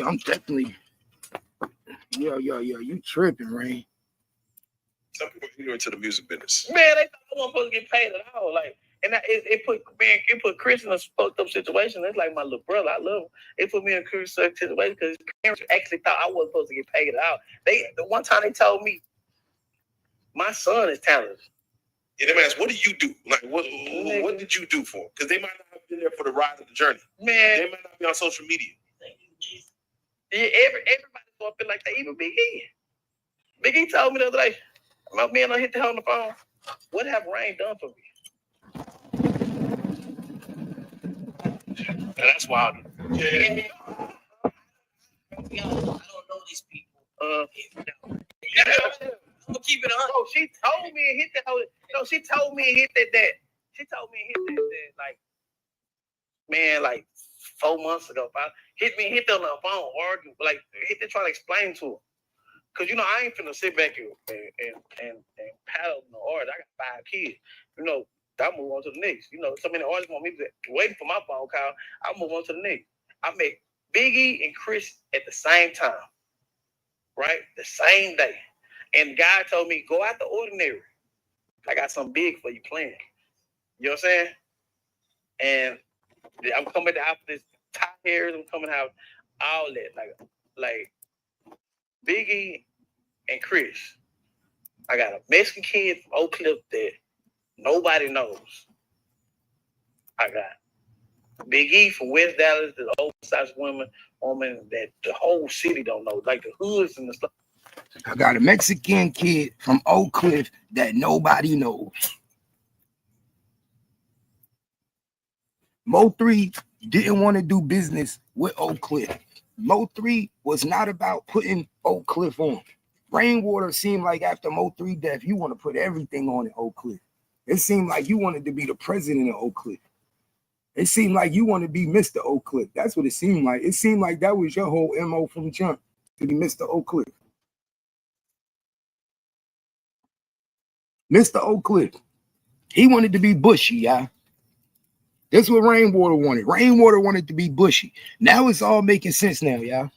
I'm definitely, yeah. You tripping, Rain? Some people are into the music business. Man, they thought I wasn't supposed to get paid at all. Like, and it put Chris in a fucked up situation. It's like my little brother. I love him. It put me in a Chris situation because his parents actually thought I wasn't supposed to get paid at all. The one time they told me, my son is talented. Yeah, they might ask, what do you do? Like, what did you do for him? Because they might not have been there for the ride of the journey. Man, they might not be on social media. Yeah, everybody's gonna feel like they, even Big E. Big E told me the other day, my man, I hit the hell on the phone. What have Rain done for me? And that's wild. Yeah. I don't know these people. I'm gonna keep it on. Oh, she told me and hit that. No, she told me and hit that. She told me and hit that. Like, man, like 4 months ago, hit them on the phone, argue, like hit there trying to explain to her. Cause I ain't finna sit back and paddle no artists. I got 5 kids. I move on to the next. So many artists want me to waiting for my phone call. I move on to the next. I met Biggie and Chris at the same time, right? The same day. And God told me, go out the ordinary. I got something big for you playing. You know what I'm saying? And I'm coming out this top hairs. I'm coming out all that, like Biggie and Chris. I got a Mexican kid from Oak Cliff that nobody knows. I got Big E from West Dallas, the oversized woman that the whole city don't know, like the hoods and the stuff. I got a Mexican kid from Oak Cliff that nobody knows. Mo3 didn't want to do business with Oak Cliff. Mo3 was not about putting Oak Cliff on. Rainwater seemed like after Mo3 death, you want to put everything on in Oak Cliff. It seemed like you wanted to be the president of Oak Cliff. It seemed like you want to be Mr. Oak Cliff. That's what it seemed like. It seemed like that was your whole MO from jump, to be Mr. Oak Cliff. Mr. Oak Cliff. He wanted to be bushy, y'all. That's what Rainwater wanted. Rainwater wanted to be bushy. Now it's all making sense now, y'all.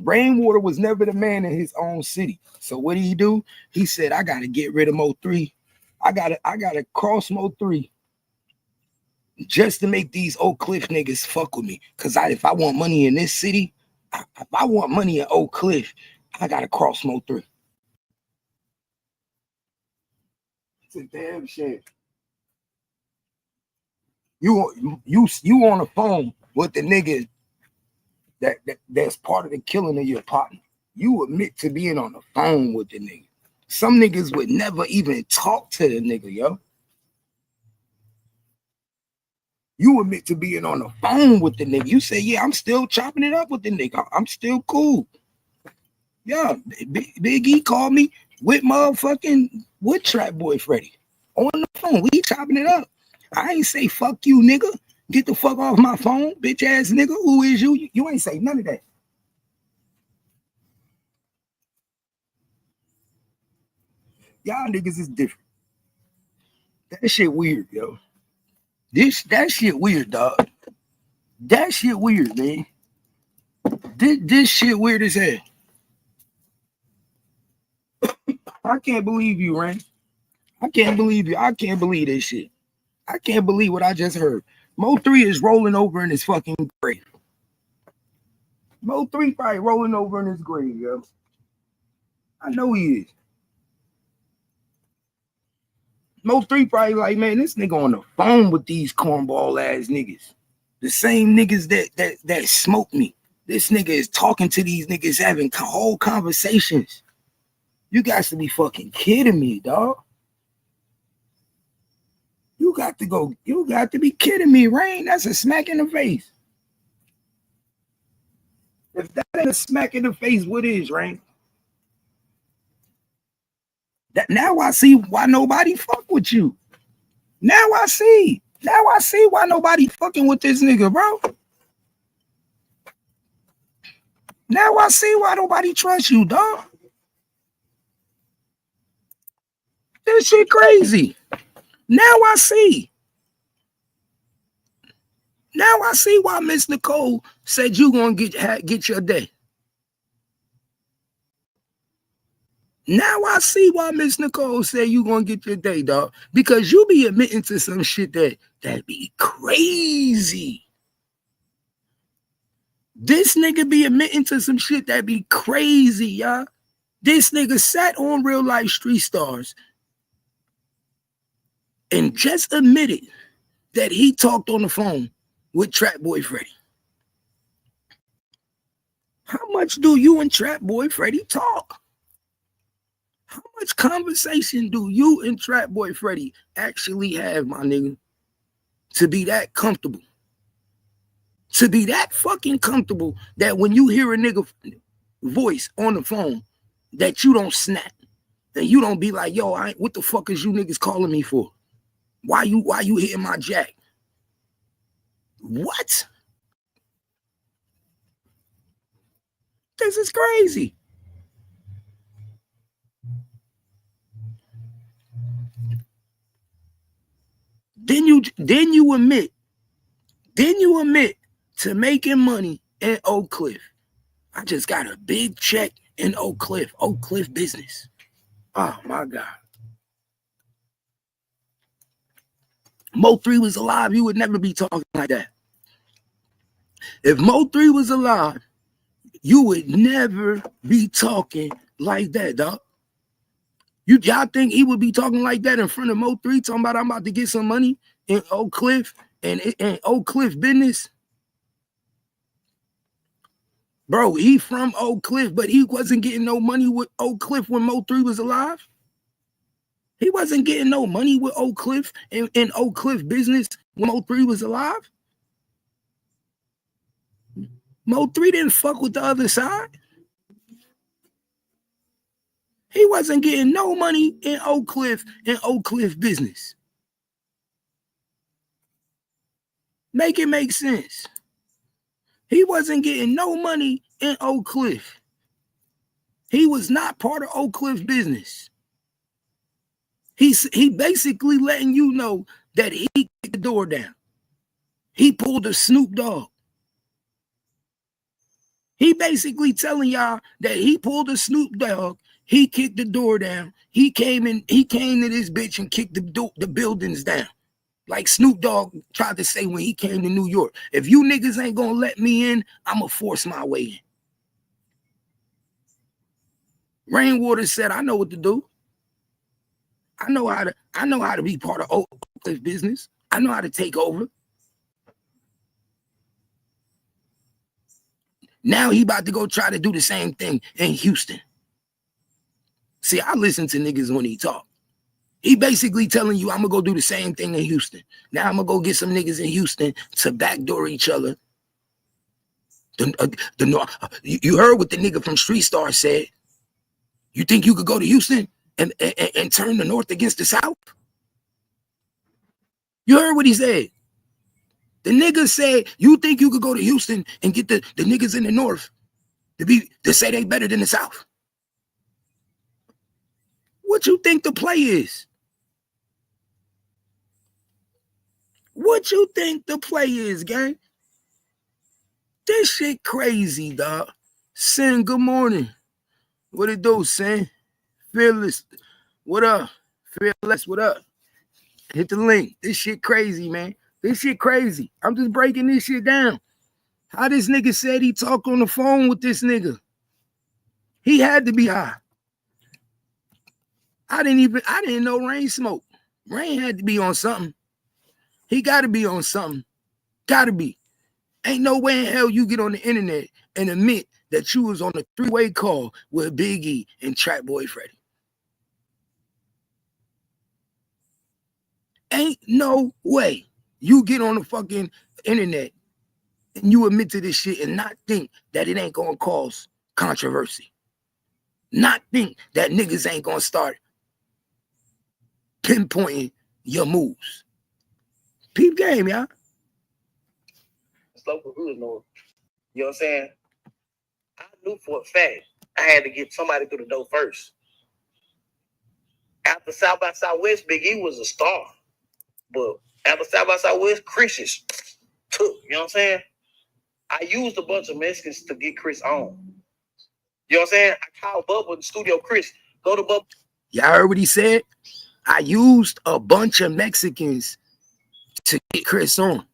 Rainwater was never the man in his own city. So what did he do? He said, I gotta get rid of Mo3. I gotta cross Mo3 just to make these Oak Cliff niggas fuck with me. Cause if I want money in this city, if I want money in Oak Cliff, I gotta cross Mo3. It's a damn shame. You on the phone with the nigga that's part of the killing of your partner. You admit to being on the phone with the nigga. Some niggas would never even talk to the nigga, yo. You admit to being on the phone with the nigga. You say, yeah, I'm still chopping it up with the nigga. I'm still cool. Yeah, Big E called me with Trap Boy Freddy on the phone. We chopping it up. I ain't say fuck you, nigga. Get the fuck off my phone, bitch ass nigga. Who is you? You ain't say none of that. Y'all niggas is different. That shit weird, yo. That shit weird, dog. That shit weird, man. This shit weird as hell. I can't believe you, Ren. I can't believe you. I can't believe this shit. I can't believe what I just heard. Mo3 is rolling over in his fucking grave. Mo3 probably rolling over in his grave, yo. I know he is. Mo3 probably like, man, this nigga on the phone with these cornball ass niggas. The same niggas that smoked me. This nigga is talking to these niggas, having whole conversations. You guys to be fucking kidding me, dog. You got to be kidding me, Rain. That's a smack in the face. If that ain't a smack in the face, what is, Rain? That now I see why nobody fuck with you. Now I see why nobody fucking with this nigga, bro. Now I see why nobody trusts you, dog. This shit crazy. Now I see. Now I see why Miss Nicole said you gonna get your day. Now I see why Miss Nicole said you gonna get your day, dog. Because you be admitting to some shit that be crazy. This nigga be admitting to some shit that be crazy, y'all. This nigga sat on Real Life Street Stars and just admitted that he talked on the phone with Trap Boy Freddy. How much do you and Trap Boy Freddy talk? How much conversation do you and Trap Boy Freddy actually have, my nigga, to be that comfortable? To be that fucking comfortable that when you hear a nigga voice on the phone, that you don't snap and you don't be like, yo, what the fuck is you niggas calling me for? Why you hitting my jack? What? This is crazy. Then you admit to making money in Oak Cliff. I just got a big check in Oak Cliff business. Oh my God. Mo 3 was alive, you would never be talking like that. If Mo 3 was alive, you would never be talking like that, dog. Y'all think he would be talking like that in front of Mo 3, talking about I'm about to get some money in Oak Cliff and Oak Cliff business? Bro, he from Oak Cliff, but he wasn't getting no money with Oak Cliff when Mo 3 was alive. He wasn't getting no money with Oak Cliff in Oak Cliff business when Mo 3 was alive. Mo 3 didn't fuck with the other side. He wasn't getting no money in Oak Cliff business. Make it make sense. He wasn't getting no money in Oak Cliff. He was not part of Oak Cliff business. He basically letting you know that he kicked the door down. He pulled a Snoop Dogg. He basically telling y'all that he pulled a Snoop Dogg. He kicked the door down. He came to this bitch and kicked the buildings down. Like Snoop Dogg tried to say when he came to New York. If you niggas ain't gonna let me in, I'ma force my way in. Rainwater said, I know what to do. I know how to be part of Oak Cliff business. I know how to take over. Now he about to go try to do the same thing in Houston. See, I listen to niggas when he talk. He basically telling you, I'm going to go do the same thing in Houston. Now I'm going to go get some niggas in Houston to backdoor each other. You heard what the nigga from Street Star said. You think you could go to Houston and turn the North against the South? You heard what he said. The nigga said, you think you could go to Houston and get the niggas in the North to say they better than the South? What you think the play is? What you think the play is, gang? This shit crazy, dog. Sin, good morning. What it do, Sin? Fearless, what up? Fearless, what up? Hit the link. This shit crazy, man. This shit crazy. I'm just breaking this shit down. How this nigga said he talked on the phone with this nigga. He had to be high. I didn't know Rain smoked. Rain had to be on something. He got to be on something. Got to be. Ain't no way in hell you get on the internet and admit that you was on a three-way call with Big E and Trap Boy Freddy. Ain't no way you get on the fucking internet and you admit to this shit and not think that it ain't gonna cause controversy. Not think that niggas ain't gonna start pinpointing your moves. Peep game, y'all. Slow for good, no. You know what I'm saying? I knew for a fact I had to get somebody through the door first. After South by Southwest, Big E was a star. But after South by Southwest, Christians took. You know what I'm saying? I used a bunch of Mexicans to get Chris on. You know what I'm saying? I called Bubba in the studio. Chris, go to Bubba. Y'all heard what he said? I used a bunch of Mexicans to get Chris on.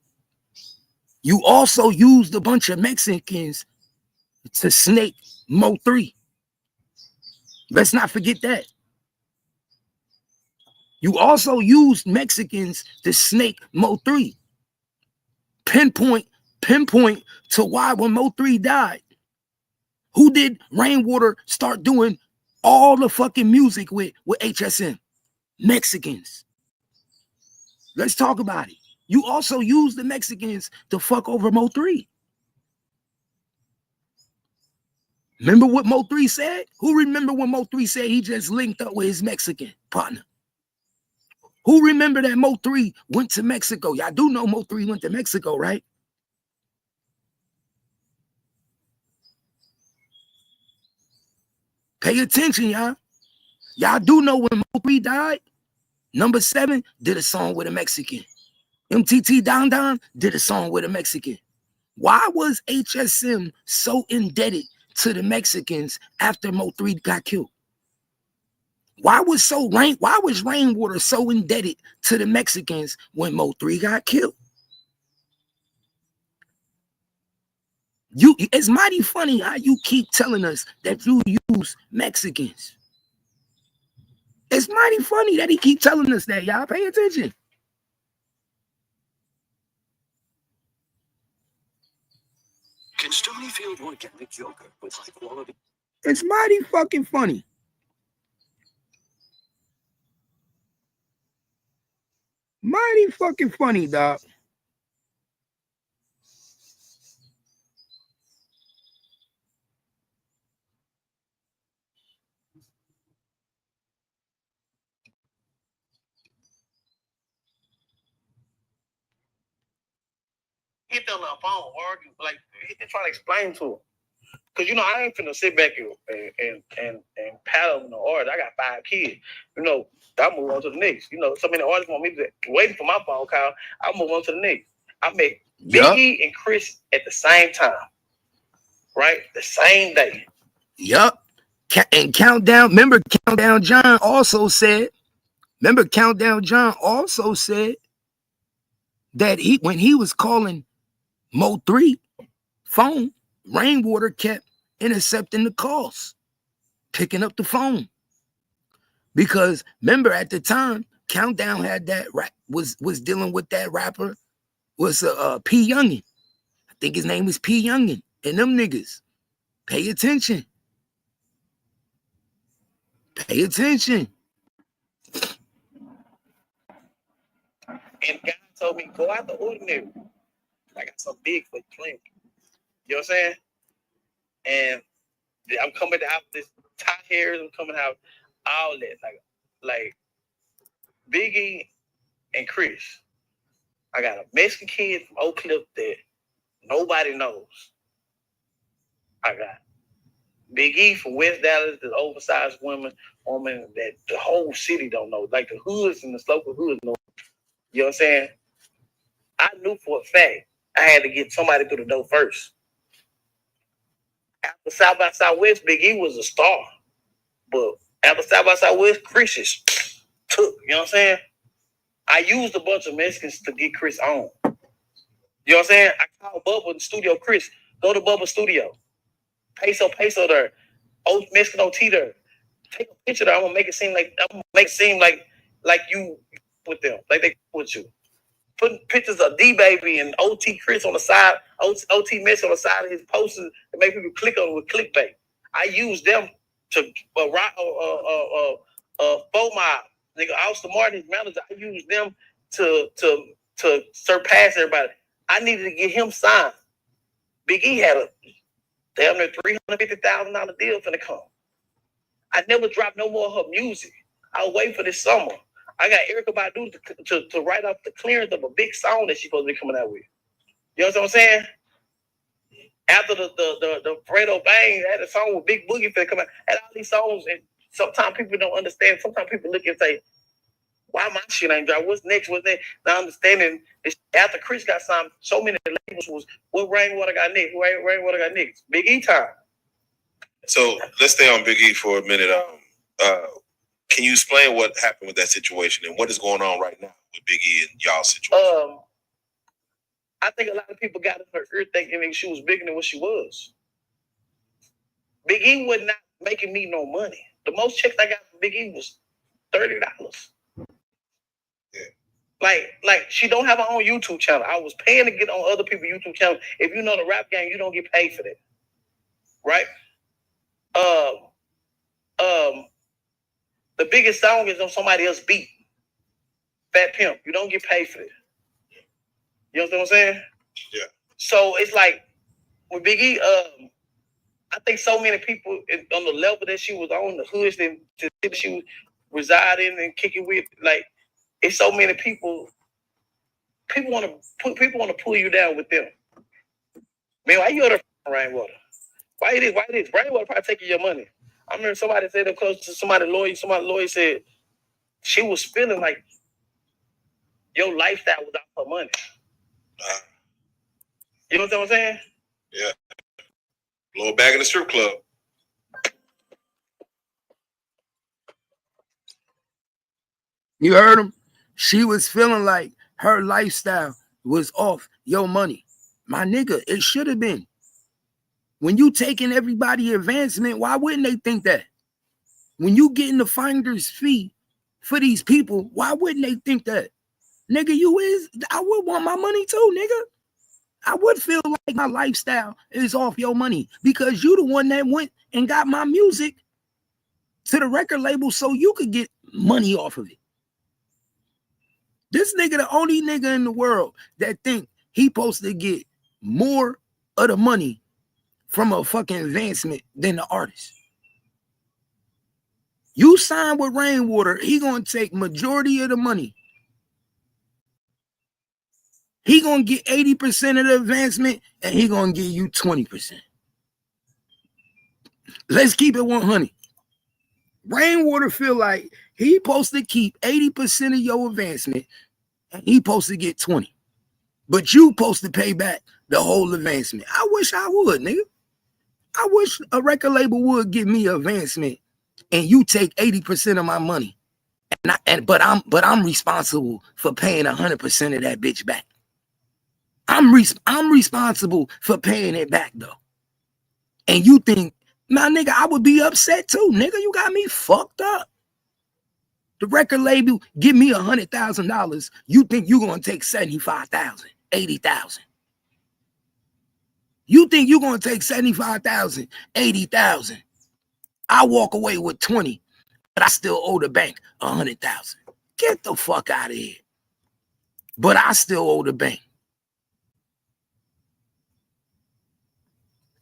You also used a bunch of Mexicans to snake Mo 3. Let's not forget that. You also used Mexicans to snake Mo 3. Pinpoint to why when Mo 3 died. Who did Rainwater start doing all the fucking music with HSM? Mexicans. Let's talk about it. You also used the Mexicans to fuck over Mo 3. Remember what Mo 3 said? Who remember when Mo 3 said he just linked up with his Mexican partner? Who remember that Mo 3 went to Mexico? Y'all do know Mo 3 went to Mexico, right? Pay attention, y'all. Y'all do know when Mo 3 died, Number 7 did a song with a Mexican. MTT Don Don did a song with a Mexican. Why was HSM so indebted to the Mexicans after Mo 3 got killed? Why was Rainwater so indebted to the Mexicans when Mo 3 got killed? It's mighty funny how you keep telling us that you use Mexicans. It's mighty funny that he keep telling us that. Y'all pay attention. Can Stonyfield work at Joker with high quality? It's mighty fucking funny. Mighty fucking funny, dog. Hit them on the phone, argue, like trying to explain to him. Cause I ain't finna sit back and paddle in the artist. I got 5 kids. I move on to the next. So many artists want me to waiting for my phone call. I move on to the next. I met Biggie and Chris at the same time, right? The same day. Yup. And Countdown. Remember, Countdown John also said that when he was calling Mo 3 phone, Rainwater kept intercepting the calls, picking up the phone. Because remember at the time, Countdown had that was dealing with that rapper, was P Youngin. I think his name was P Youngin. And them niggas. Pay attention. Pay attention. And God told me, go out the ordinary. I got something big for you playing. You know what I'm saying? And I'm coming out this tie hairs, I'm coming out all that. Like Biggie and Chris. I got a Mexican kid from Oak Cliff that nobody knows. I got Big E from West Dallas, the oversized woman that the whole city don't know. Like the hoods and the local hoods know. You know what I'm saying? I knew for a fact I had to get somebody through the door first. After South by Southwest, Big E was a star. But after South by Southwest, Chris is took. You know what I'm saying? I used a bunch of Mexicans to get Chris on. You know what I'm saying? I called Bubba in the studio. Chris, go to Bubba's studio. Peso there. Old Mexican OT there. Take a picture there. I'm gonna make it seem like you with them, like they with you. Putting pictures of D Baby and OT Chris on the side, OT Mesh on the side of his posters to make people click on it with clickbait. I use them to FOMA, nigga Austin Martin, his manager. I use them to surpass everybody. I needed to get him signed. Big E had a damn near $350,000 deal finna come. I never dropped no more of her music. I'll wait for this summer. I got Erykah Badu to write up the clearance of a big song that she's supposed to be coming out with. You know what I'm saying? After the Fredo Bang had a song with Big Boogie finna come out. Had all these songs, and sometimes people don't understand. Sometimes people look and say, Why my shit ain't dropped? What's next? What's next? Now understanding is after Chris got signed, so many labels was what Rainwater got next? Who Rainwater got next? Big E time. So let's stay on Big E for a minute. Can you explain what happened with that situation and what is going on right now with Big E and y'all's situation? I think a lot of people got in her ear thinking she was bigger than what she was. Big E was not making me no money. The most checks I got from Big E was $30. Yeah. Like she don't have her own YouTube channel. I was paying to get on other people's YouTube channel. If you know the rap game, you don't get paid for that. Right? The biggest song is on somebody else's beat. Fat Pimp. You don't get paid for that. You know what I'm saying? Yeah. So it's like with Big E, I think so many people on the level that she was on, the hoods that she was residing and kicking with, like it's so many people. People want to pull you down with them. Man, why you under Rainwater? Why it is? Rainwater probably taking your money. I remember somebody said them close to somebody lawyer said she was feeling like your lifestyle was off her money. You know what I'm saying? Yeah. Blow back in the strip club. You heard him? She was feeling like her lifestyle was off your money. My nigga, it should have been. When you taking everybody advancement, why wouldn't they think that? When you getting the finder's fee for these people, why wouldn't they think that? Nigga, I would want my money too, nigga. I would feel like my lifestyle is off your money because you the one that went and got my music to the record label so you could get money off of it. This nigga the only nigga in the world that think he supposed to get more of the money from a fucking advancement than the artist. You sign with Rainwater, he gonna take majority of the money. He gonna get 80% of the advancement and he gonna give you 20%. Let's keep it 100. Rainwater feel like he supposed to keep 80% of your advancement and he supposed to get 20. But you supposed to pay back the whole advancement. I wish I would, nigga. I wish a record label would give me advancement and you take 80% of my money. But I'm responsible for paying 100% of that bitch back. I'm responsible for paying it back though. And you think, nah, nigga, I would be upset too, nigga. You got me fucked up. The record label give me $100,000. You think you gonna take 75,000, 80,000? You think you gonna take 75,000, 80,000? I walk away with 20, but I still owe the bank 100,000. Get the fuck out of here. But I still owe the bank.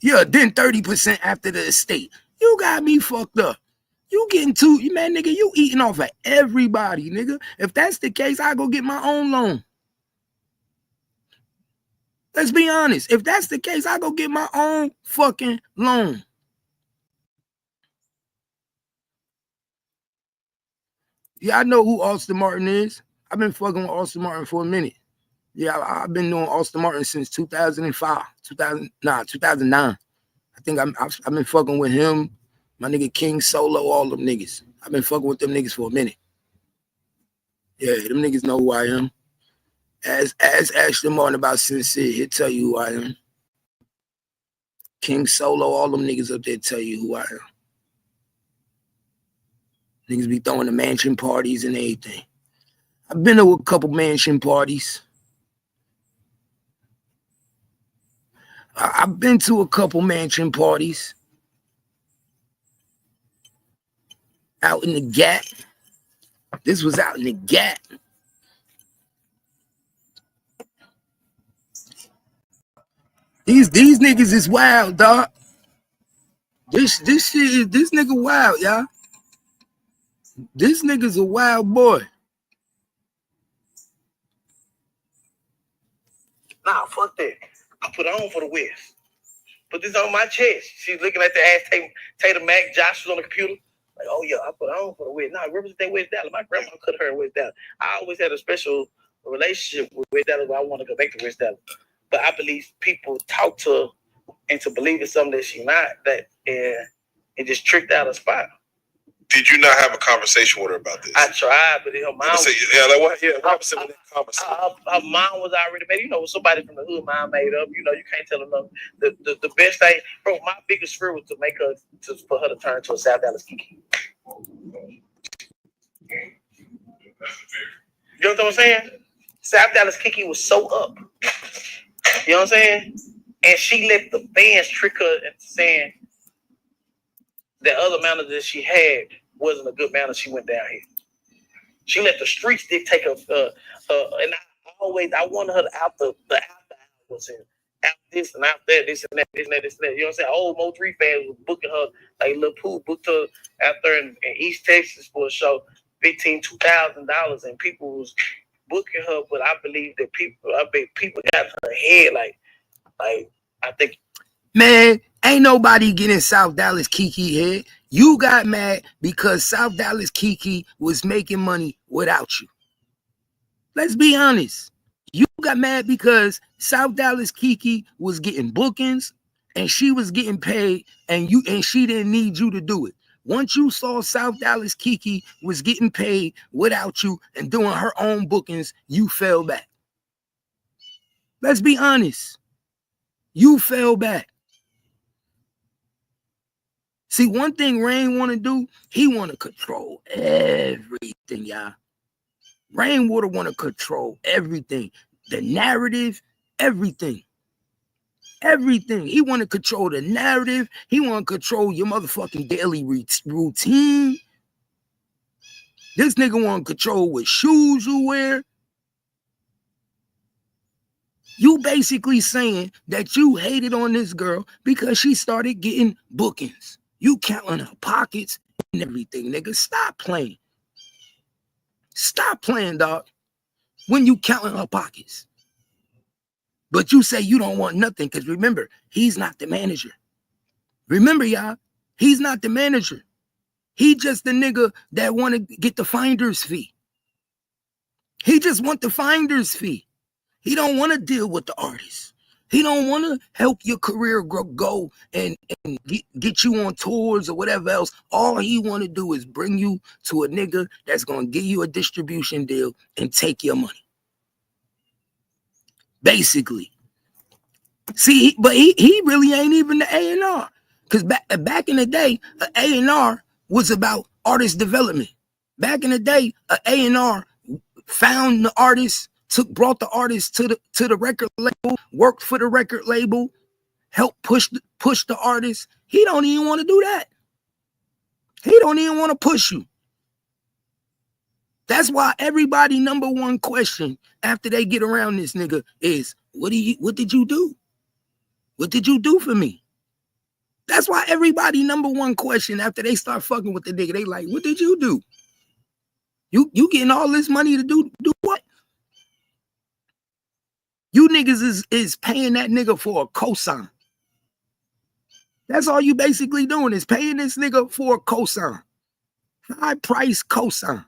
Yeah, then 30% after the estate. You got me fucked up. You getting too, man, nigga, you eating off of everybody, nigga. If that's the case, I go get my own loan. Let's be honest. If that's the case, I go get my own fucking loan. Yeah, I know who Austin Martin is. I've been fucking with Austin Martin for a minute. Yeah, I've been doing Austin Martin since 2005, 2009. I think I've been fucking with him, my nigga King Solo, all them niggas. I've been fucking with them niggas for a minute. Yeah, them niggas know who I am. Ask Ashton Martin about Sincere, he'll tell you who I am. King Solo, all them niggas up there tell you who I am. Niggas be throwing the mansion parties and everything. I've been to a couple mansion parties. I've been to a couple mansion parties. Out in the Gap. This was out in the Gap. These niggas is wild, dog. This nigga wild, y'all. This nigga's a wild boy. Nah, fuck that. I put on for the West. Put this on my chest. She's looking at the ass Tatum Mac. Josh was on the computer. Like, oh yeah, I put on for the West. Nah, represent West Dallas. My grandma cut her in West Dallas. I always had a special relationship with West Dallas, but I want to go back to West Dallas. But I believe people talk to her into believing something that she's not, that and just tricked out a spot. Did you not have a conversation with her about this? I tried, but her mom. What happened with that conversation? Her mom was already made. You know, somebody from the hood, mom made up. You know, you can't tell her nothing. The best thing, bro. My biggest fear was to make her, for her to turn to a South Dallas Kiki. You know what I'm saying? South Dallas Kiki was so up. You know what I'm saying? And she let the fans trick her into saying the other manager that she had wasn't a good manager. She went down here. She let the streets dictate her. And I wanted her to out the was in out this and out that, this and that, this and that, this and that. You know what I'm saying? Old Mo 3 fans was booking her, like Lil Pooh booked her out there in East Texas for a show, $2,000, and people was booking her. But I believe that people got in her head, like I think. Man, ain't nobody getting South Dallas Kiki head. You got mad because South Dallas Kiki was making money without you. Let's be honest. You got mad because South Dallas Kiki was getting bookings and she was getting paid and she didn't need you to do it. Once you saw South Dallas Kiki was getting paid without you and doing her own bookings, you fell back. Let's be honest. You fell back. See, one thing Rain want to do, he want to control everything, y'all. Rainwater want to control everything. The narrative, everything. Everything. He want to control the narrative. He want to control your motherfucking daily routine. This nigga want to control what shoes you wear. You basically saying that you hated on this girl because she started getting bookings. You counting her pockets and everything, nigga. Stop playing. Stop playing, dog. When you counting her pockets. But you say you don't want nothing because remember, he's not the manager. Remember, y'all, he's not the manager. He just the nigga that want to get the finder's fee. He just want the finder's fee. He don't want to deal with the artist. He don't want to help your career go and get you on tours or whatever else. All he want to do is bring you to a nigga that's going to give you a distribution deal and take your money. Basically. See, but he really ain't even the A&R. Because back in the day, an A&R was about artist development. Back in the day, an A&R found the artist, brought the artist to the record label, worked for the record label, helped push the artist. He don't even want to do that. He don't even want to push you. That's why everybody number one question after they get around this nigga is, what did you do? What did you do for me? That's why everybody number one question after they start fucking with the nigga, they like, what did you do? You getting all this money to do what? You niggas is paying that nigga for a cosign. That's all you basically doing is paying this nigga for a cosign. High price cosign.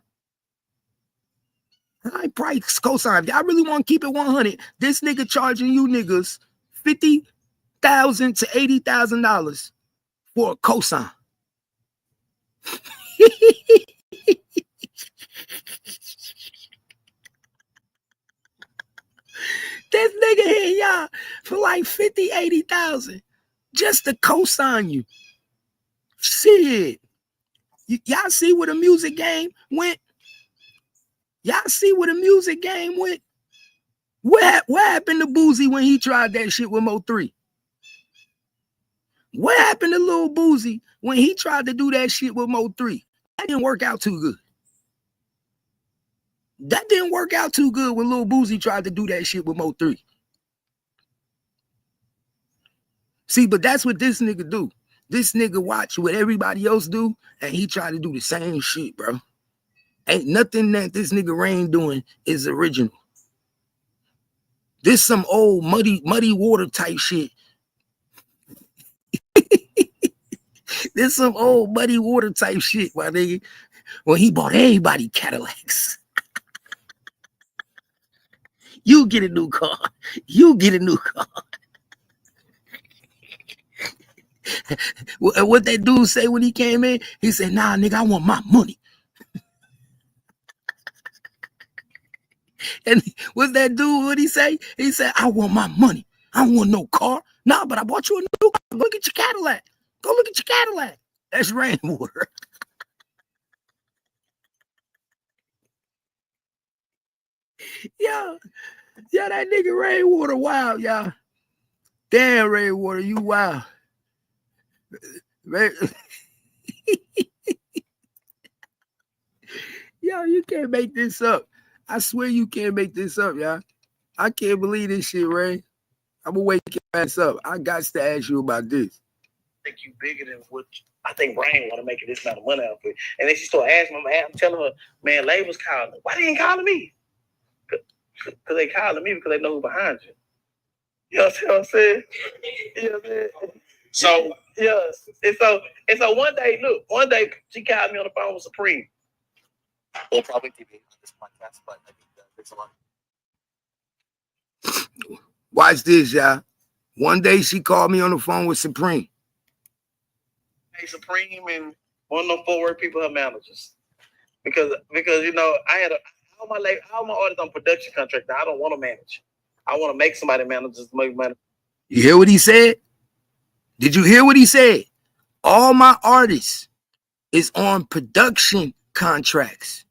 High price cosign. If y'all really want to keep it 100, this nigga charging you niggas $50,000 to $80,000 for a cosign. This nigga here, y'all, for like 50, 80,000 just to co-sign you. Shit. Y'all see where the music game went? Y'all see where the music game went? What happened to Boozy when he tried that shit with Mo3? What happened to Lil Boozy when he tried to do that shit with Mo3? That didn't work out too good. That didn't work out too good when Lil Boozy tried to do that shit with Mo3. See, but that's what this nigga do. This nigga watch what everybody else do, and he try to do the same shit, bro. Ain't nothing that this nigga Rain doing is original. This some old muddy water type shit. This some old Muddy Water type shit, my nigga. When he bought everybody Cadillacs. You get a new car. You get a new car. What that dude say when he came in? He said, nah, nigga, I want my money. And what's that dude, what he say? He said, I want my money. I don't want no car. Nah, but I bought you a new car. Look at your Cadillac. Go look at your Cadillac. That's rainwater. Yeah, that nigga Rainwater wild, y'all. Damn, Rainwater, you wild. Yo, you can't make this up. I swear you can't make this up, y'all. I can't believe this shit, Ray. I'm gonna wake your ass up. I got to ask you about this. I think you bigger than what I think Brian want to make this amount of money out of it. And then she started asking me, I'm telling her, man, labels calling. Why they ain't calling me? Because they calling me because they know who's behind you. You know what I'm saying? You know what I'm saying? So yes. And so one day she called me on the phone with Supreme. We'll probably TV on this podcast, but I think there's a lot. Watch this, y'all. One day she called me on the phone with Supreme. Hey, Supreme and one of them forward people, her managers. Because you know, I had all my artists on production contract. Now I don't want to manage. I want to make somebody manage to make money. You hear what he said? Did you hear what he said? All my artists is on production contracts.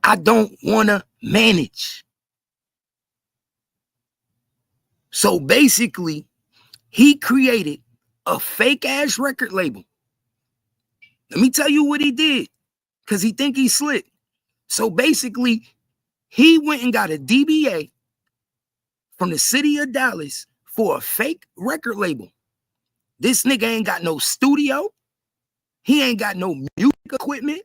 I don't want to manage. So basically, he created a fake ass record label. Let me tell you what he did, because he think he's slick. So basically, he went and got a DBA from the city of Dallas for a fake record label. This nigga ain't got no studio. He ain't got no music equipment.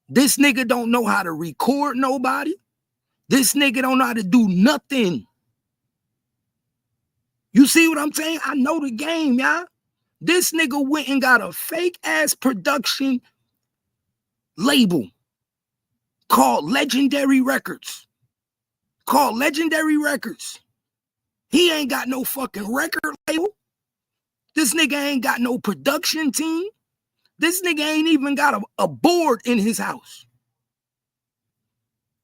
This nigga don't know how to record nobody. This nigga don't know how to do nothing. You see what I'm saying? I know the game, y'all. This nigga went and got a fake ass production label called Legendary Records. He ain't got no fucking record label. This nigga ain't got no production team. This nigga ain't even got a board in his house.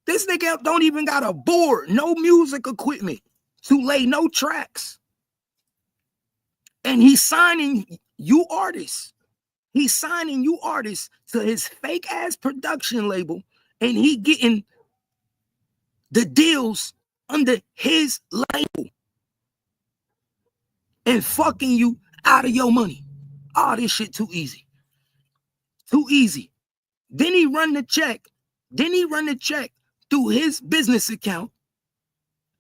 This nigga don't even got a board, no music equipment to lay no tracks. And he's signing you artists. He's signing you artists to his fake ass production label, and he getting the deals under his label and fucking you out of your money. Oh, this shit too easy. Too easy. Then he run the check through his business account,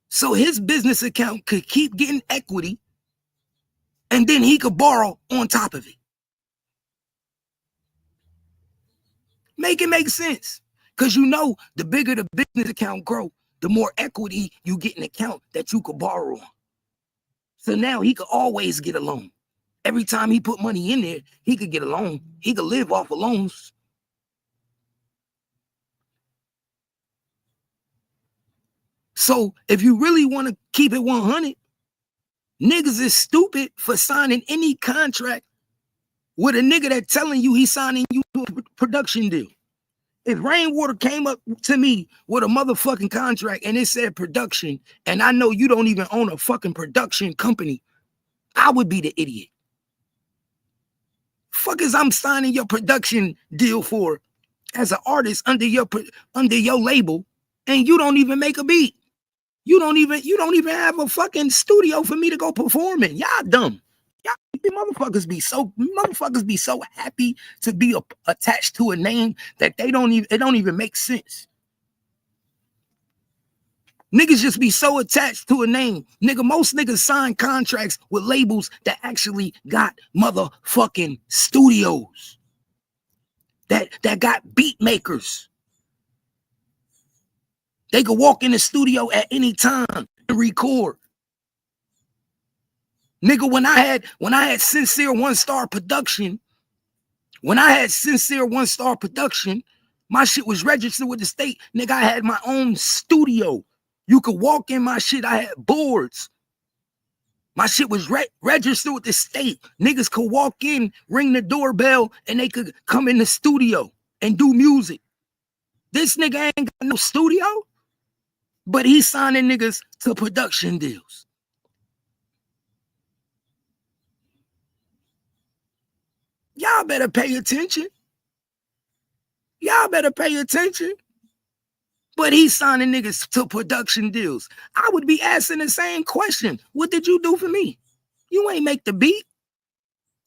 so his business account could keep getting equity, and then he could borrow on top of it. Make it make sense. Because you know, the bigger the business account grow, the more equity you get in the account that you could borrow on. So now he could always get a loan. Every time he put money in there, he could get a loan. He could live off of loans. So if you really want to keep it 100, niggas is stupid for signing any contract with a nigga that's telling you he's signing you to a production deal. If Rainwater came up to me with a motherfucking contract and it said production, and I know you don't even own a fucking production company, I would be the idiot. Fuck is I'm signing your production deal for as an artist under your label, and you don't even make a beat. You don't even have a fucking studio for me to go perform in. Y'all dumb. Y'all motherfuckers be so happy to be attached to a name that it don't even make sense. Niggas just be so attached to a name. Nigga, most niggas sign contracts with labels that actually got motherfucking studios. That got beat makers. They could walk in the studio at any time and record. Nigga, when I had Sincere One-Star Production, my shit was registered with the state. Nigga, I had my own studio. You could walk in my shit. I had boards. My shit was registered with the state. Niggas could walk in, ring the doorbell, and they could come in the studio and do music. This nigga ain't got no studio, but he's signing niggas to production deals. Y'all better pay attention. But he's signing niggas to production deals. I would be asking the same question. What did you do for me? You ain't make the beat.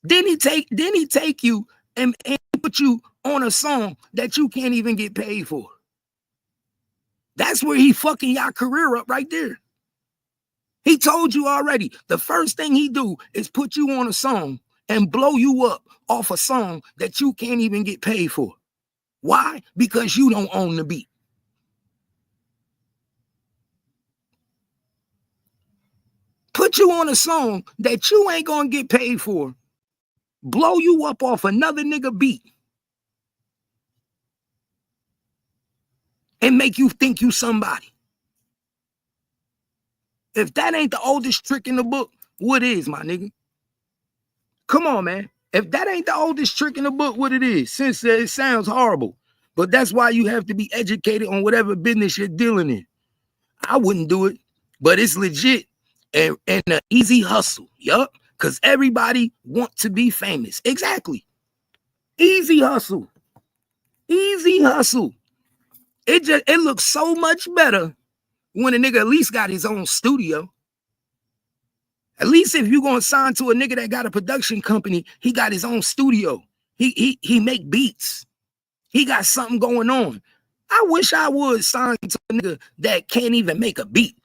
Then he take you and put you on a song that you can't even get paid for. That's where he fucking your career up right there. He told you already. The first thing he do is put you on a song and blow you up off a song that you can't even get paid for. Why? Because you don't own the beat. Put you on a song that you ain't gonna get paid for. Blow you up off another nigga beat. And make you think you somebody. If that ain't the oldest trick in the book, what is, my nigga? Come on, man. If that ain't the oldest trick in the book, what it is? Since it sounds horrible. But that's why you have to be educated on whatever business you're dealing in. I wouldn't do it, but it's legit and an easy hustle. Yup. Because everybody wants to be famous. Exactly. Easy hustle. It looks so much better when a nigga at least got his own studio. At least if you're gonna sign to a nigga that got a production company, he got his own studio. He make beats. He got something going on. I wish I would sign to a nigga that can't even make a beat.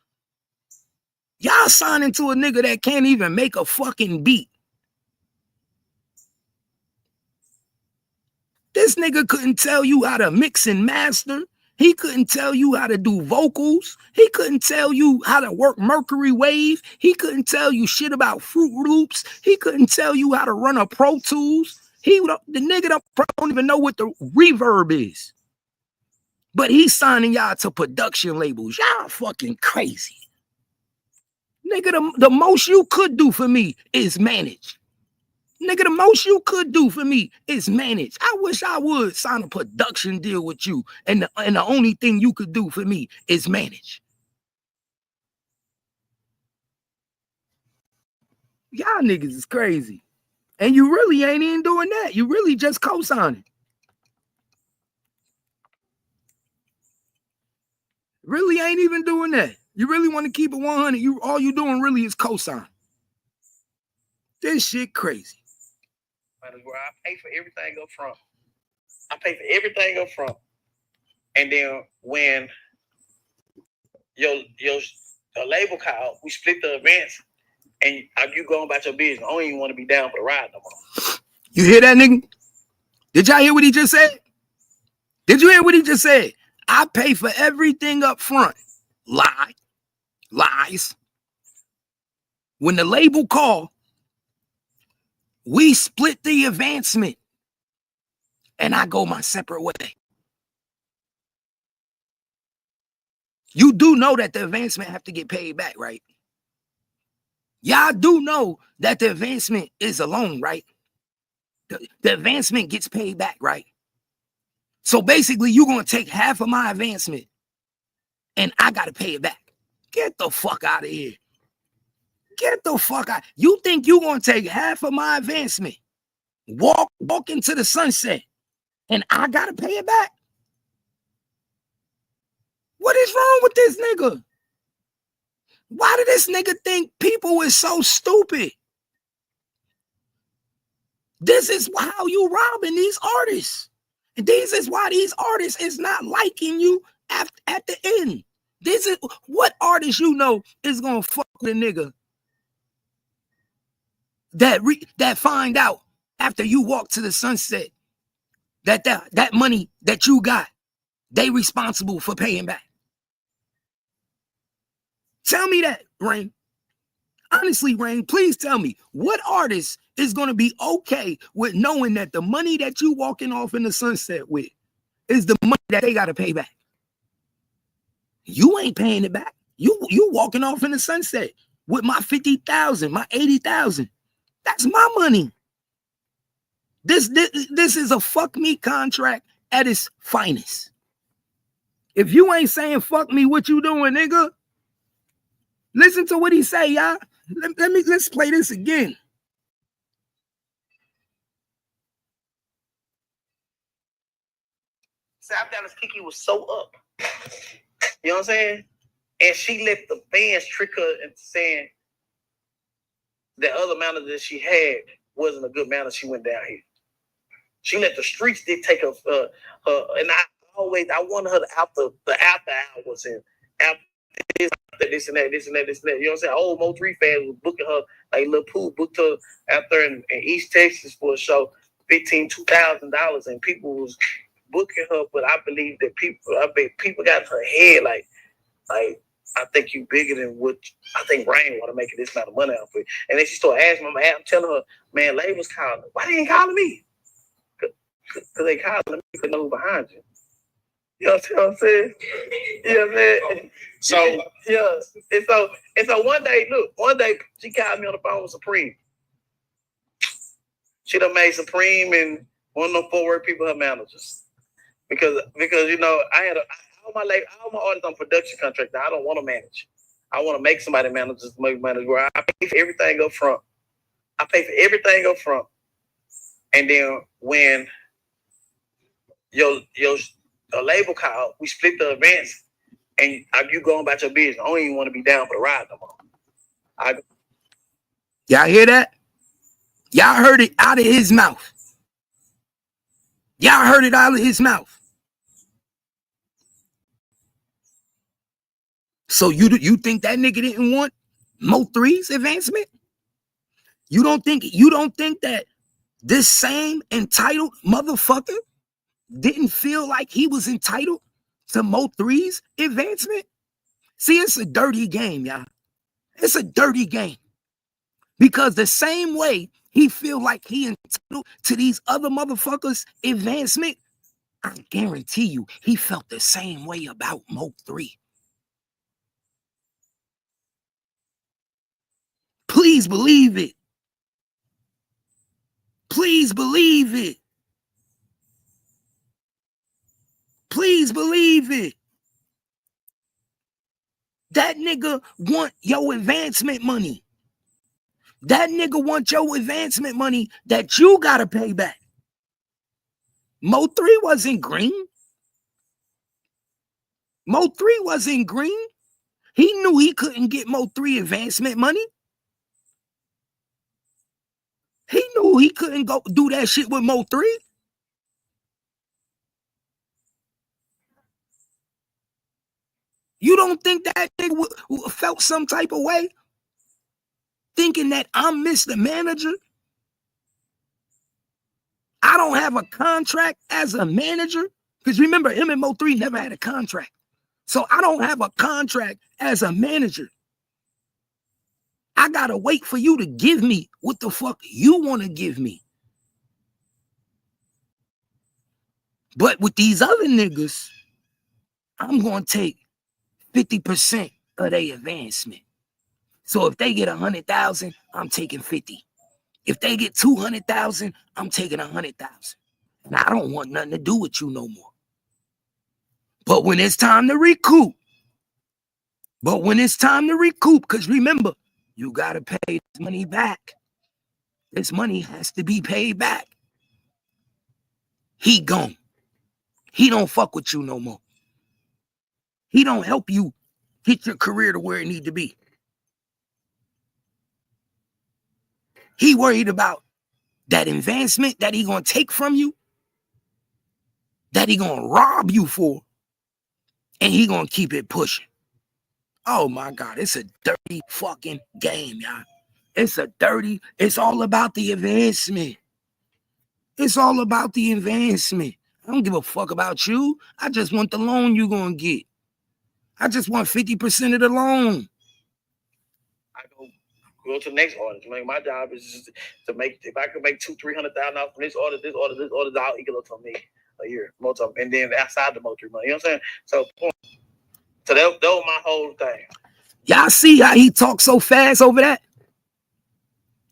Y'all signing to a nigga that can't even make a fucking beat. This nigga couldn't tell you how to mix and master. He couldn't tell you how to do vocals. He couldn't tell you how to work Mercury Wave. He couldn't tell you shit about Fruit Loops. He couldn't tell you how to run a Pro Tools. The nigga don't even know what the reverb is. But he's signing y'all to production labels. Y'all fucking crazy. Nigga, the most you could do for me is manage. Nigga, the most you could do for me is manage. I wish I would sign a production deal with you, and the only thing you could do for me is manage. Y'all niggas is crazy. And you really ain't even doing that. You really just co-signing. Really ain't even doing that. You really want to keep it 100. All you doing really is co-sign. This shit crazy. Where I pay for everything up front. And then when your label called, we split the events, and you going about your business. I don't even want to be down for the ride no more. You hear that, nigga? Did y'all hear what he just said? Did you hear what he just said? I pay for everything up front. Lies. When the label called, we split the advancement, and I go my separate way. You do know that the advancement have to get paid back, right? Y'all do know that the advancement is a loan, right? The advancement gets paid back, right? So basically, you're going to take half of my advancement, and I got to pay it back. Get the fuck out of here. Get the fuck out. You think you're going to take half of my advancement, walk into the sunset, and I got to pay it back? What is wrong with this nigga? Why did this nigga think people is so stupid? This is how you robbing these artists. And this is why these artists is not liking you at the end. This is what artist you know is gonna fuck with a nigga that find out after you walk to the sunset that money that you got, they responsible for paying back. Tell me that, Rain. Honestly, Rain, please tell me, what artist is going to be okay with knowing that the money that you walking off in the sunset with is the money that they got to pay back? You ain't paying it back. You walking off in the sunset with my 50,000, my 80,000. That's my money. This is a fuck me contract at its finest. If you ain't saying fuck me, what you doing, nigga? Listen to what he say, y'all. Let's play this again. South Dallas Kiki was so up. You know what I'm saying? And she let the fans trick her into saying the other manager that she had wasn't a good manager. She went down here. She let the streets dictate her. And I wanted her to after hours and after this and that. You know what I'm saying? Old Mo3 fans was booking her, like Lil Pooh booked her out there in East Texas for a show, $2,000, and people was booking her. But I believe that people got in her head like I think you bigger than what I think Rain want to make this amount of money out for. And then she started asking me, I'm telling her, man, labels calling. Why they ain't calling me? Because they calling me because they know who behind you. You know what I'm saying? You know what I'm saying? So yeah. And so one day she called me on the phone with Supreme. She done made Supreme and one of them forward people her managers. Because you know, I had all my artists on production contract. Now I don't want to manage. I want to make somebody manage, just make manage where I pay for everything up front. And then when your label call, we split the advance, and you going about your business. I don't even want to be down for the ride no more. Y'all hear that? Y'all heard it out of his mouth. Y'all heard it out of his mouth. So you think that nigga didn't want Mo3's advancement? You don't think that this same entitled motherfucker didn't feel like he was entitled to Mo3's advancement? See, it's a dirty game, y'all. It's a dirty game. Because the same way he feel like he entitled to these other motherfuckers' advancement, I guarantee you he felt the same way about Mo3. Please believe it. Please believe it. Please believe it. That nigga want your advancement money. That nigga want your advancement money that you gotta pay back. Mo3 wasn't green. Mo3 wasn't green. He knew he couldn't get Mo3 advancement money. He knew he couldn't go do that shit with Mo3. You don't think that nigga felt some type of way? Thinking that I'm Mr. Manager? I don't have a contract as a manager? Because remember, him and Mo3 never had a contract. So I don't have a contract as a manager. I gotta wait for you to give me what the fuck you want to give me. But with these other niggas, I'm gonna take 50% of their advancement. So if they get 100,000, I'm taking 50. If they get 200,000, I'm taking 100,000. And I don't want nothing to do with you no more. But when it's time to recoup, because remember, you gotta pay this money back. This money has to be paid back. He gone. He don't fuck with you no more. He don't help you get your career to where it need to be. He worried about that advancement that he gonna take from you, that he gonna rob you for, and he gonna keep it pushing. Oh my God, it's a dirty fucking game, y'all. It's all about the advancement. It's all about the advancement. I don't give a fuck about you. I just want the loan you gonna get. I just want 50% of the loan. I go go to the next artist. Like my job is just to make. If I could make $200,000-300,000 from this artist, I'll equal to me a year, and then outside the Mo3 money. You know what I'm saying? So that was my whole thing. Y'all see how he talks so fast over that?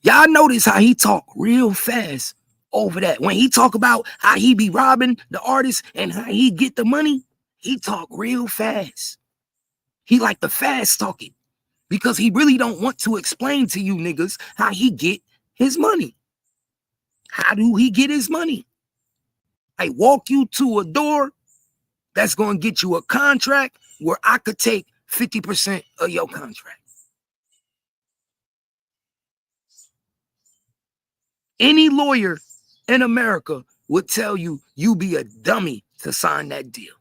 Y'all notice how he talk real fast over that. When he talk about how he be robbing the artist and how he get the money, he talk real fast. He like the fast talking because he really don't want to explain to you niggas how he get his money. How do he get his money? I walk you to a door that's going to get you a contract where I could take 50% of your contract. Any lawyer in America would tell you you be a dummy to sign that deal.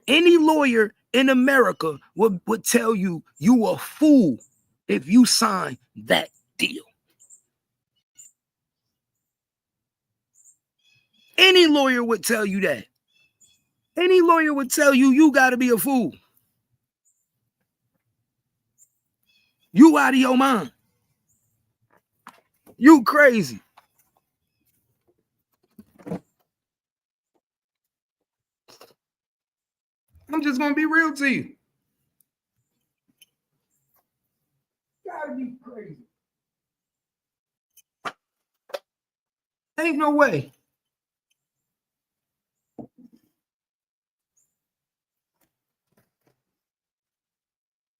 Any lawyer in America would tell you you a fool if you sign that deal. Any lawyer would tell you that. Any lawyer would tell you you got to be a fool. You out of your mind. You crazy. I'm just going to be real to you. Gotta be crazy. Ain't no way.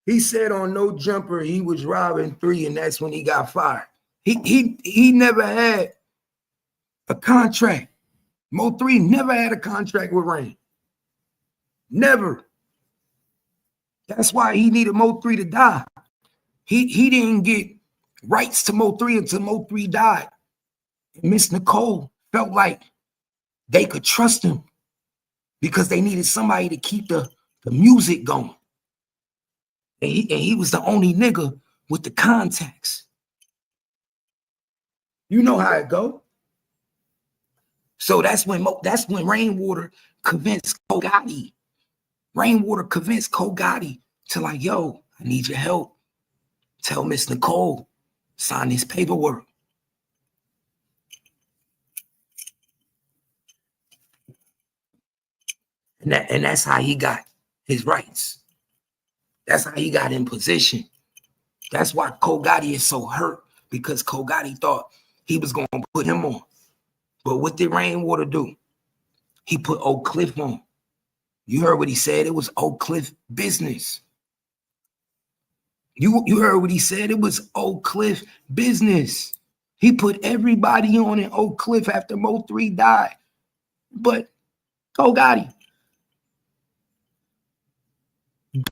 He said on No Jumper he was robbing 3 and that's when he got fired. He never had a contract. Mo3 never had a contract with Rain. Never. That's why he needed Mo3 to die. He didn't get rights to Mo3 until Mo3 died. And Miss Nicole felt like they could trust him because they needed somebody to keep the music going. And he was the only nigga with the contacts. You know how it go. So that's when Rainwater convinced Kogati. Rainwater convinced Kogati to like, yo, I need your help. Tell Miss Nicole, sign this paperwork. And that's how he got his rights. That's how he got in position. That's why Kogati is so hurt, because Kogati thought he was going to put him on. But what did Rainwater do? He put Oak Cliff on. You heard what he said. It was Oak Cliff business. You heard what he said. It was Oak Cliff business. He put everybody on in Oak Cliff after Mo3 died. But Kogati.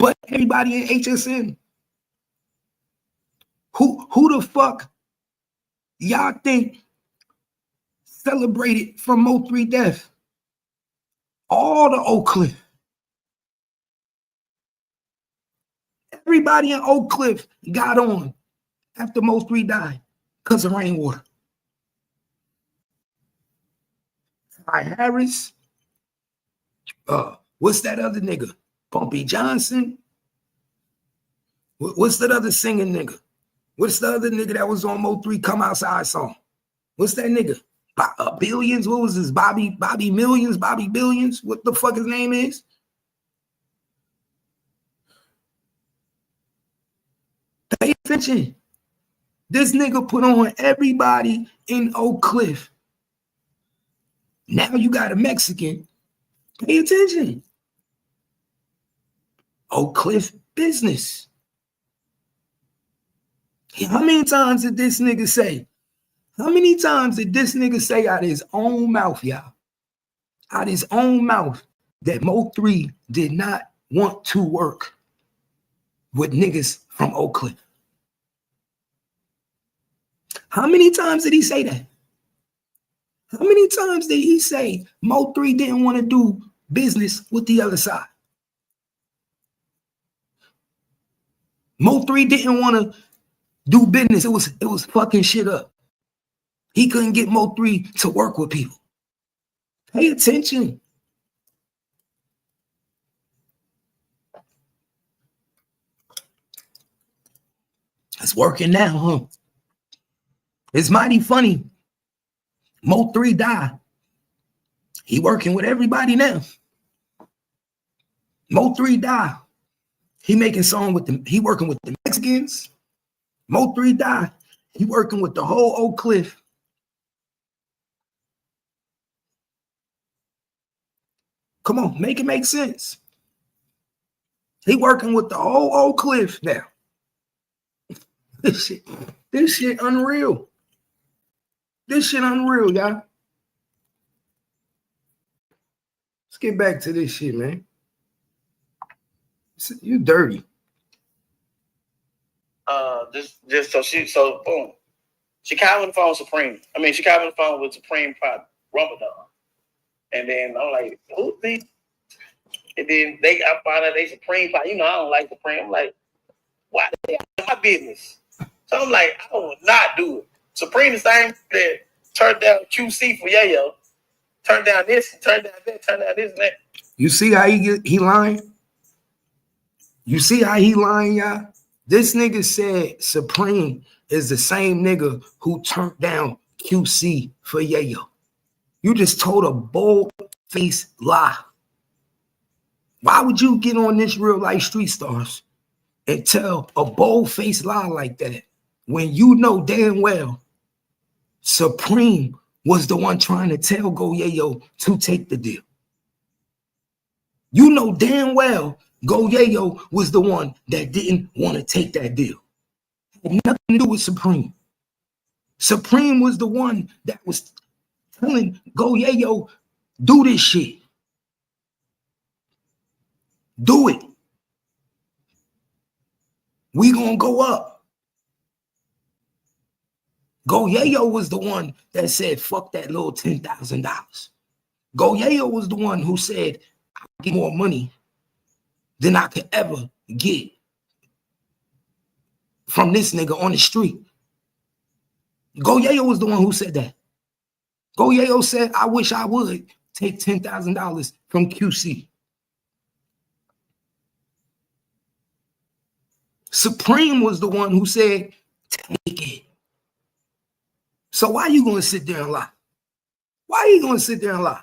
But everybody in HSN. Who the fuck y'all think celebrated from Mo3 death? All the Oak Cliff. Everybody in Oak Cliff got on after Mo3 died because of Rainwater. Ty Harris. What's that other nigga? Bumpy Johnson. What's that other singing nigga? What's the other nigga that was on Mo3 Come Outside song? What's that nigga? Billions? What was this? Bobby Millions? Bobby Billions? What the fuck his name is? Pay attention. This nigga put on everybody in Oak Cliff. Now you got a Mexican. Pay attention. Oak Cliff business. How many times did this nigga say? How many times did this nigga say out of his own mouth, y'all? Out of his own mouth that Mo3 did not want to work with niggas from Oak Cliff? How many times did he say that? How many times did he say Mo3 didn't want to do business with the other side? Mo3 didn't want to do business. It was fucking shit up. He couldn't get Mo3 to work with people. Pay attention. It's working now, huh? It's mighty funny. Mo 3 die. He working with everybody now. Mo 3 die. He making song with them. He working with the Mexicans. Mo 3 die. He working with the whole Oak Cliff. Come on, make it make sense. He working with the whole Oak Cliff now. This shit unreal. This shit unreal, y'all. Let's get back to this shit, man. You dirty. So boom. She called on the phone with Supreme. She called on the phone with Supreme Pop Ramadan. And then I'm like, who these? And then I found out they Supreme Pop. I don't like Supreme. I'm like, why they out my business? So I'm like, I will not do it. Supreme the same that turned down QC for Yayo. Turned down this, turned down that, turned down this and that. You see how he lying? You see how he lying, y'all? This nigga said Supreme is the same nigga who turned down QC for Yayo. You just told a bold-faced lie. Why would you get on this Real Life Street Stars and tell a bold-faced lie like that when you know damn well Supreme was the one trying to tell Go Yayo to take the deal? You know damn well Go Yayo was the one that didn't want to take that deal. It had nothing to do with Supreme. Supreme was the one that was telling Go Yayo, do this shit. Do it. We gonna go up. Go Yayo was the one that said, fuck that little $10,000. Go Yayo was the one who said, I'll get more money than I could ever get from this nigga on the street. Go Yayo was the one who said that. Go Yayo said, I wish I would take $10,000 from QC. Supreme was the one who said, take it. So why are you going to sit there and lie? Why are you going to sit there and lie?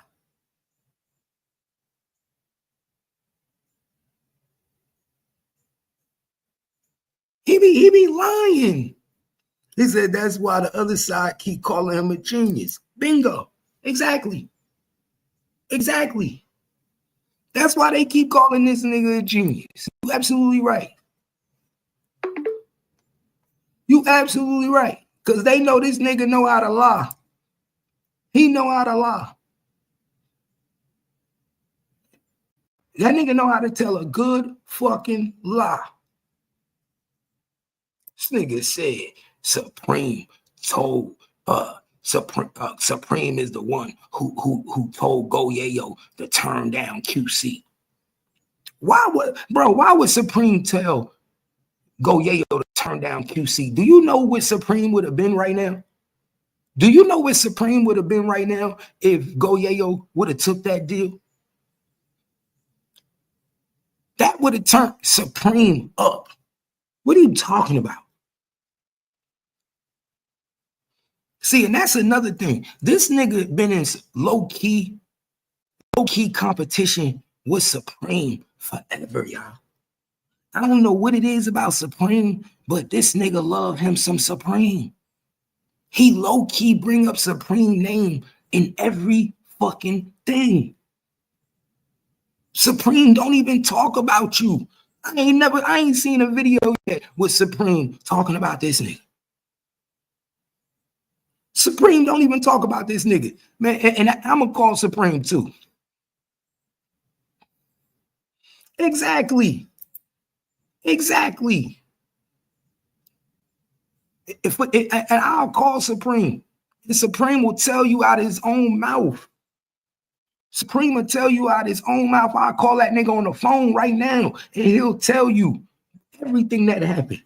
He be lying. He said that's why the other side keep calling him a genius. Bingo. Exactly. Exactly. That's why they keep calling this nigga a genius. You absolutely right. You absolutely right. Because they know this nigga know how to lie. He know how to lie. That nigga know how to tell a good fucking lie. This nigga said Supreme told Supreme is the one who told Go Yayo to turn down QC. Why would Supreme tell Go Yayo to turn down QC? Do you know what Supreme would have been right now? Do you know what Supreme would have been right now if Go Yayo would have took that deal? That would have turned Supreme up. What are you talking about? See, and that's another thing. This nigga been in low-key competition with Supreme forever, y'all. I don't know what it is about Supreme, but this nigga love him some Supreme. He low-key bring up Supreme name in every fucking thing. Supreme don't even talk about you. I ain't seen a video yet with Supreme talking about this nigga. Supreme don't even talk about this nigga. Man, and I'm gonna call Supreme too. Exactly. And I'll call Supreme. And Supreme will tell you out of his own mouth. Supreme will tell you out of his own mouth. I'll call that nigga on the phone right now, and he'll tell you everything that happened.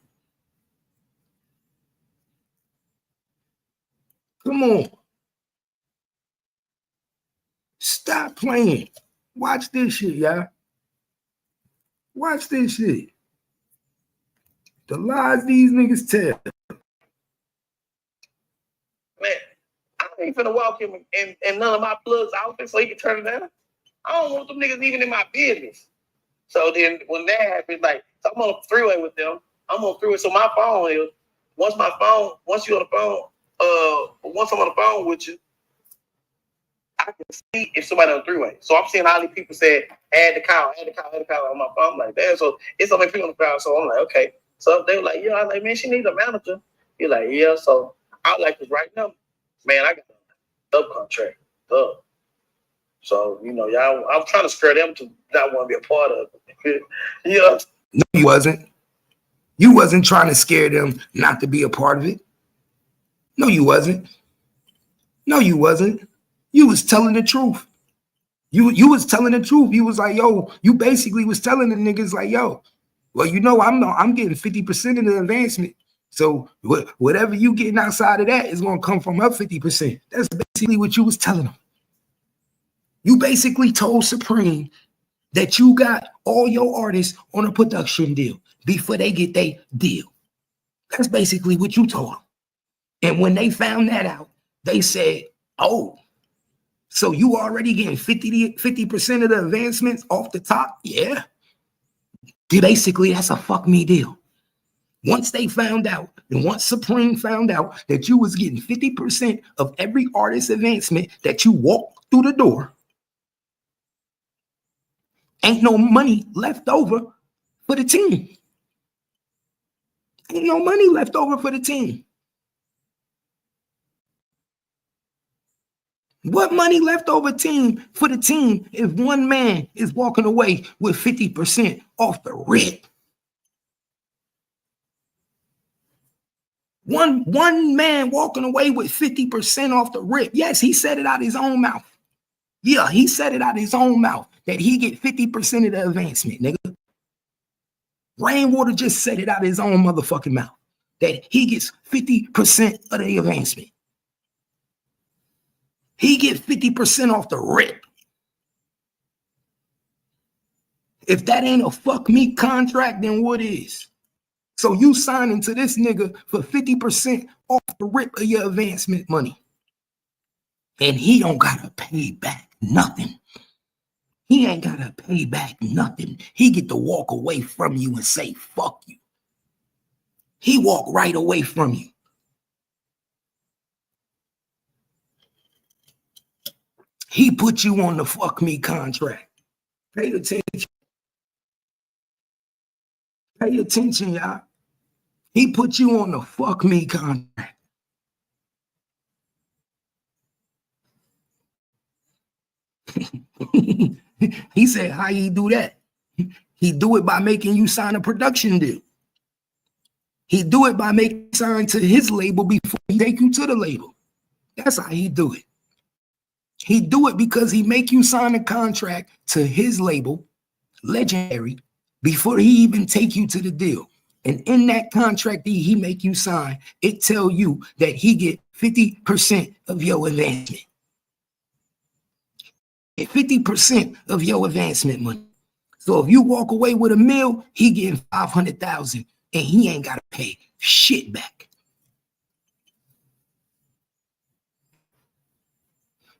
Come on. Stop playing. Watch this shit, y'all. Watch this shit. The lies these niggas tell. Man, I ain't finna walk him in none of my plugs outfits so he can turn it down. I don't want them niggas even in my business. So then when that happens, like, so I'm on a freeway with them. I'm on freeway. So my phone is, once you're on the phone, once I'm on the phone with you, I can see if somebody on the freeway. So I'm seeing all these people say, add the car on my phone. I'm like, damn, so it's so many people on the car. So I'm like, okay. So they were like, yeah, I was like, man, she needs a manager. He's like, yeah. So I was like, this right now, man, I got a subcontract. So, y'all, I'm trying to scare them to not want to be a part of it. Yeah. No, you wasn't. You wasn't trying to scare them not to be a part of it. No, you wasn't. No, you wasn't. You was telling the truth. You was telling the truth. You was like, yo, you basically was telling the niggas like, yo, well, I'm getting 50% of the advancement. So whatever you getting outside of that is going to come from her 50%. That's basically what you was telling them. You basically told Supreme that you got all your artists on a production deal before they get their deal. That's basically what you told them. And when they found that out, they said, oh, so you already getting 50% of the advancements off the top? Yeah. Basically, that's a fuck me deal. Once they found out, and once Supreme found out that you was getting 50% of every artist advancement that you walked through the door, ain't no money left over for the team. Ain't no money left over for the team. What money left over for the team if one man is walking away with 50% off the rip? One man walking away with 50% off the rip. Yes, he said it out of his own mouth. Yeah, he said it out of his own mouth that he get 50% of the advancement, nigga. Rainwater just said it out of his own motherfucking mouth that he gets 50% of the advancement. He get 50% off the rip. If that ain't a fuck me contract, then what is? So you signing to this nigga for 50% off the rip of your advancement money. And he don't gotta pay back nothing. He ain't gotta pay back nothing. He get to walk away from you and say, fuck you. He walk right away from you. He put you on the fuck me contract. Pay attention. Pay attention, y'all. He put you on the fuck me contract. He said, how he do that? He do it by making you sign a production deal. He do it by making you sign to his label before he take you to the label. That's how he do it. He do it because he make you sign a contract to his label, Legendary, before he even take you to the deal. And in that contract that he make you sign, it tell you that he get 50% of your advancement. 50% of your advancement money. So if you walk away with $1 million, he getting 500,000 and he ain't got to pay shit back.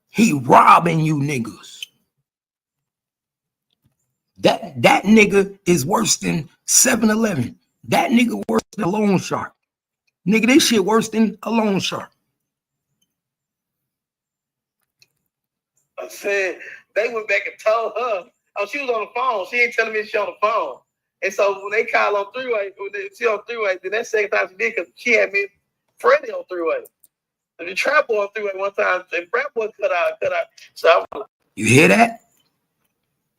He robbing you niggas. That nigga is worse than 7-Eleven. That nigga worse than a loan shark. Nigga, this shit worse than a loan shark. I said, they went back and told her, oh, she was on the phone. She ain't telling me she on the phone. And so when they call on three-way, she on three-way, then that second time she did because she had me Freddie on three-way. The trap boy on three-way one time, the trap boy cut out. So you hear that?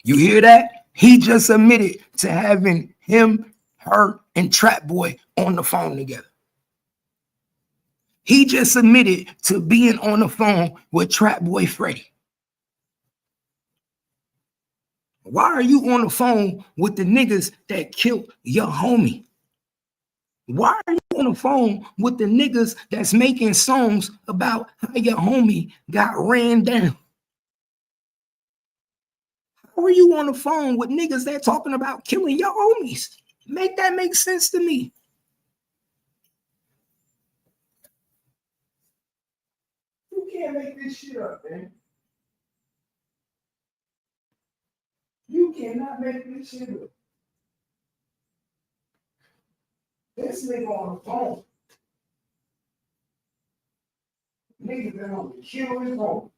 You hear that? He just admitted to having him, her, and Trap Boy on the phone together. He just admitted to being on the phone with Trap Boy Freddie. Why are you on the phone with the niggas that killed your homie? Why are you on the phone with the niggas that's making songs about how your homie got ran down? How are you on the phone with niggas that talking about killing your homies? Make that make sense to me. can't make this shit up, man. You cannot make this shit up. This nigga on the phone. Niggas that on the kill his phone.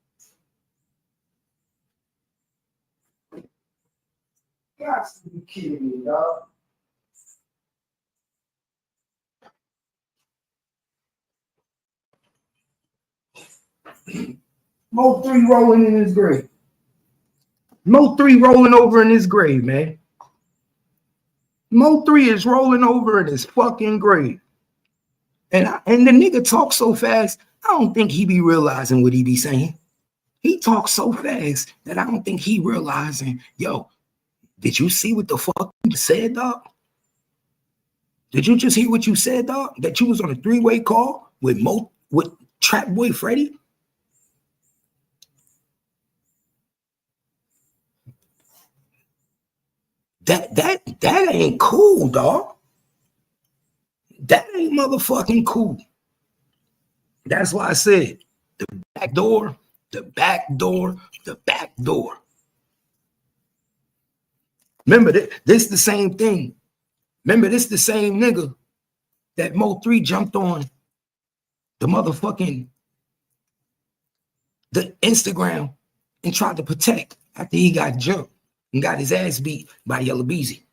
Got to be kidding me, dog. Mo 3 rolling in his grave. Mo 3 rolling over in his grave, man. Mo 3 is rolling over in his fucking grave. And the nigga talks so fast, I don't think he be realizing what he be saying. He talks so fast that I don't think he realizing, yo, did you see what the fuck you said, dog? Did you just hear what you said, dog? That you was on a 3-way call with Trap Boy Freddy? That ain't cool, dog. That ain't motherfucking cool. That's why I said the back door, the back door, the back door. Remember, this the same thing. Remember, this the same nigga that Mo 3 jumped on the motherfucking the Instagram and tried to protect after he got jumped and got his ass beat by Yellow Beezy.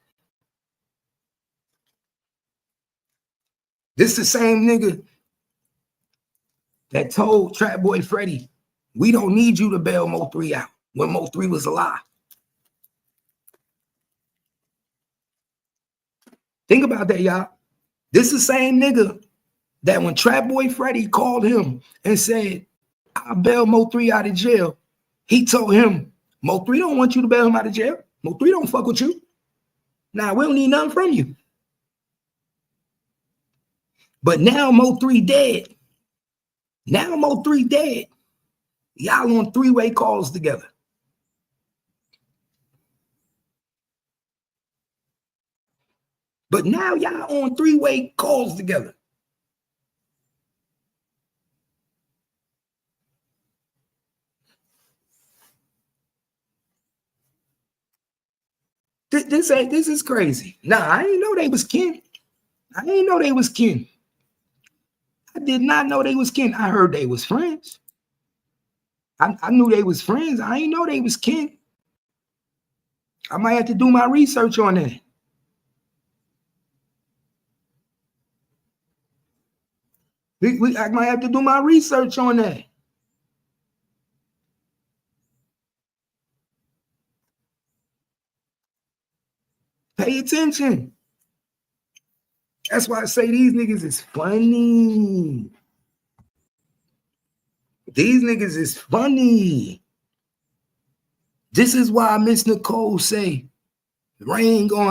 This the same nigga that told Trap Boy Freddy, we don't need you to bail Mo 3 out when Mo 3 was alive. Think about that, y'all. This is the same nigga that when Trap Boy Freddy called him and said, I'll bail Mo 3 out of jail, he told him, Mo 3 don't want you to bail him out of jail. Mo 3 don't fuck with you. Nah, we don't need nothing from you. But now Mo 3 dead. Now Mo 3 dead. Y'all on 3-way calls together. But now y'all on 3-way calls together. This is crazy. Nah, I didn't know they was kin. I didn't know they was kin. I did not know they was kin. I heard they was friends. I knew they was friends. I didn't know they was kin. I might have to do my research on that. I might have to do my research on that. Pay attention. That's why I say these niggas is funny. These niggas is funny. This is why Miss Nicole say, Rain going